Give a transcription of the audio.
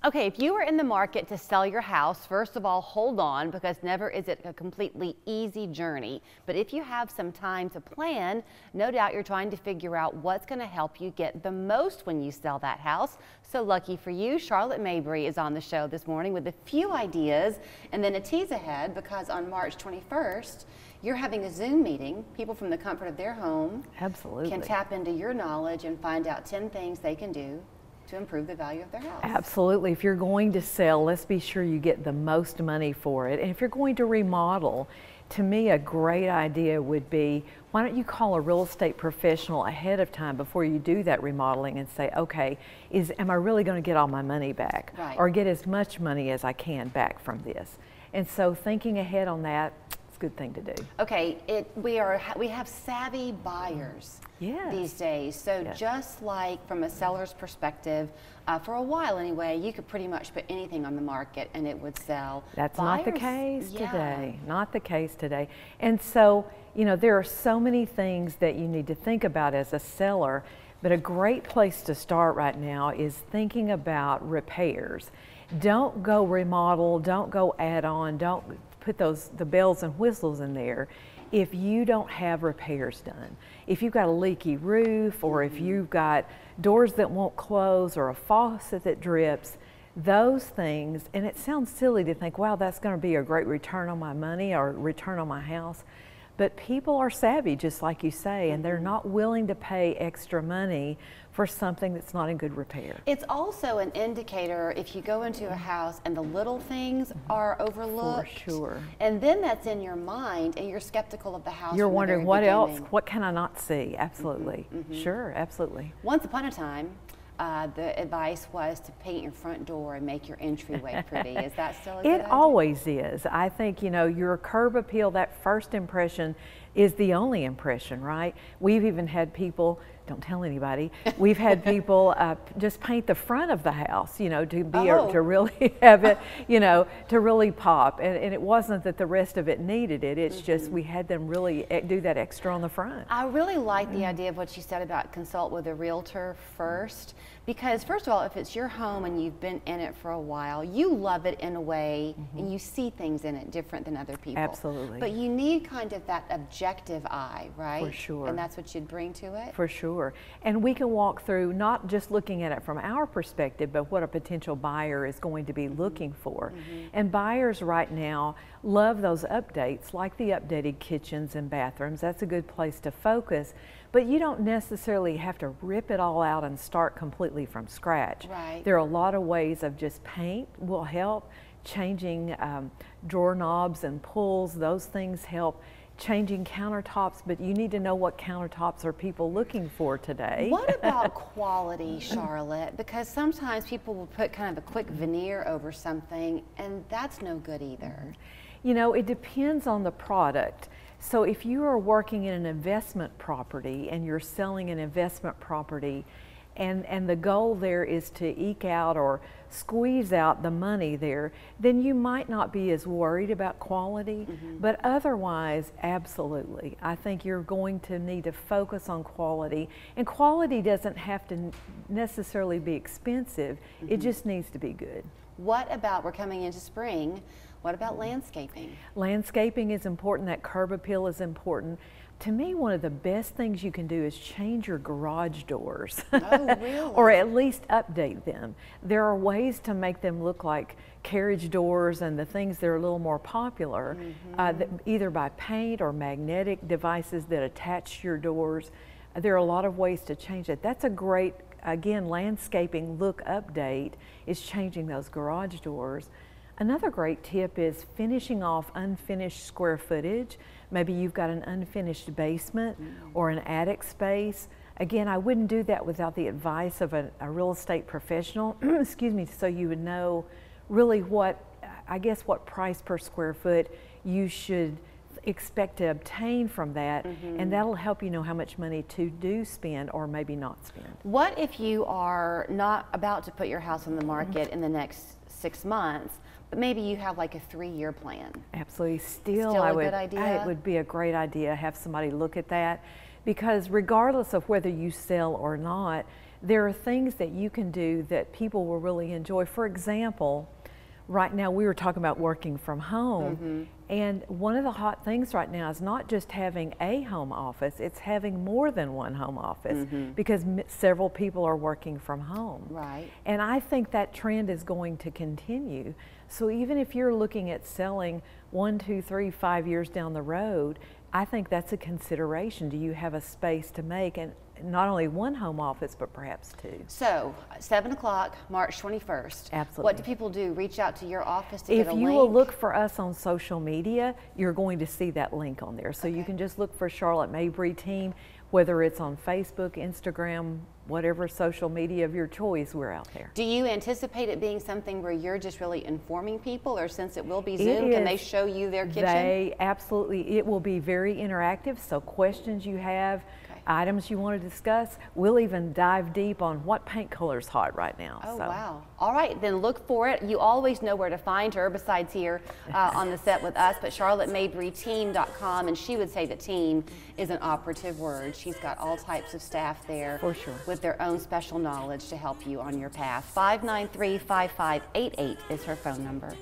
Okay, if you are in the market to sell your house, first of all, hold on, because never is it a completely easy journey. But if you have some time to plan, no doubt you're trying to figure out what's going to help you get the most when you sell that house. So lucky for you, Charlotte Mabry is on the show this morning with a few ideas and then a tease ahead, because on March 21st, you're having a Zoom meeting. People from the comfort of their home can tap into your knowledge and find out 10 things they can do to improve the value of their house. Absolutely. If you're going to sell, let's be sure you get the most money for it. And if you're going to remodel, to me a great idea would be, why don't you call a real estate professional ahead of time before you do that remodeling and say, okay, am I really going to get all my money back? Right. Or get as much money as I can back from this? And so thinking ahead on that, it's a good thing to do. Okay, we have savvy buyers these days. So just like from a seller's perspective, for a while anyway, you could pretty much put anything on the market and it would sell. That's buyers, not the case today. Not the case today. And so, you know, there are so many things that you need to think about as a seller, but a great place to start right now is thinking about repairs. Don't go remodel, don't go add on, don't put the bells and whistles in there if you don't have repairs done. If you've got a leaky roof, or if you've got doors that won't close, or a faucet that drips, those things, and it sounds silly to think, wow, that's going to be a great return on my money or return on my house, but people are savvy, just like you say, and they're not willing to pay extra money for something that's not in good repair. It's also an indicator if you go into a house and the little things are overlooked. For sure. And then that's in your mind and you're skeptical of the house. You're from the wondering, very what else? beginning. What can I not see? Absolutely. Sure, absolutely. Once upon a time, the advice was to paint your front door and make your entryway pretty. Is that still a good idea? It always is. I think, you know, your curb appeal, that first impression is the only impression, right? We've even had people, don't tell anybody, we've had people just paint the front of the house, you know, to be to really have it, you know, to really pop. And it wasn't that the rest of it needed it. It's just we had them really do that extra on the front. I really like the idea of what you said about consult with a realtor first, because first of all, if it's your home and you've been in it for a while, you love it in a way and you see things in it different than other people. Absolutely. But you need kind of that objective eye, right? For sure. And that's what you'd bring to it? For sure. And we can walk through not just looking at it from our perspective, but what a potential buyer is going to be looking for. And buyers right now love those updates, like the updated kitchens and bathrooms. That's a good place to focus. But you don't necessarily have to rip it all out and start completely from scratch. Right. There are a lot of ways of just paint will help. Changing drawer knobs and pulls, those things help. Changing countertops, but you need to know what countertops are people looking for today. What about quality, Charlotte? Because sometimes people will put kind of a quick veneer over something, and that's no good either. You know, it depends on the product. So if you are working in an investment property and you're selling an investment property, and the goal there is to eke out or squeeze out the money there, then you might not be as worried about quality, but otherwise, absolutely. I think you're going to need to focus on quality, and quality doesn't have to necessarily be expensive, it just needs to be good. What about, we're coming into spring, what about landscaping? Landscaping is important, that curb appeal is important. To me, one of the best things you can do is change your garage doors. Oh, really? Or at least update them. There are ways to make them look like carriage doors and the things that are a little more popular, either by paint or magnetic devices that attach your doors. There are a lot of ways to change it. That's a great, again, landscaping look update is changing those garage doors. Another great tip is finishing off unfinished square footage. Maybe you've got an unfinished basement or an attic space. Again, I wouldn't do that without the advice of a real estate professional, excuse me, so you would know really what, I guess, what price per square foot you should expect to obtain from that, and that'll help you know how much money to do spend or maybe not spend. What if you are not about to put your house on the market in the next 6 months, but maybe you have like a 3-year plan? Absolutely. Still a good idea? It would be a great idea to have somebody look at that, because regardless of whether you sell or not, there are things that you can do that people will really enjoy. For example, right now we were talking about working from home, and one of the hot things right now is not just having a home office, it's having more than one home office because several people are working from home. Right. And I think that trend is going to continue. So even if you're looking at selling 1, 2, 3, 5 years down the road, I think that's a consideration. Do you have a space to make, and not only one home office, but perhaps two? So, 7 o'clock, March 21st. Absolutely. What do people do? Reach out to your office to get a link? If you will look for us on social media, you're going to see that link on there. So you can just look for Charlotte Mabry Team, whether it's on Facebook, Instagram, whatever social media of your choice, we're out there. Do you anticipate it being something where you're just really informing people, or since it will be Zoom, can they show you their kitchen? Absolutely, it will be very interactive, so questions you have, items you want to discuss, we'll even dive deep on what paint color is hot right now. Oh, wow. All right, then look for it. You always know where to find her besides here on the set with us, but charlottemabryteam.com, and she would say that team is an operative word. She's got all types of staff there. For sure. With their own special knowledge to help you on your path. 593-5588 is her phone number.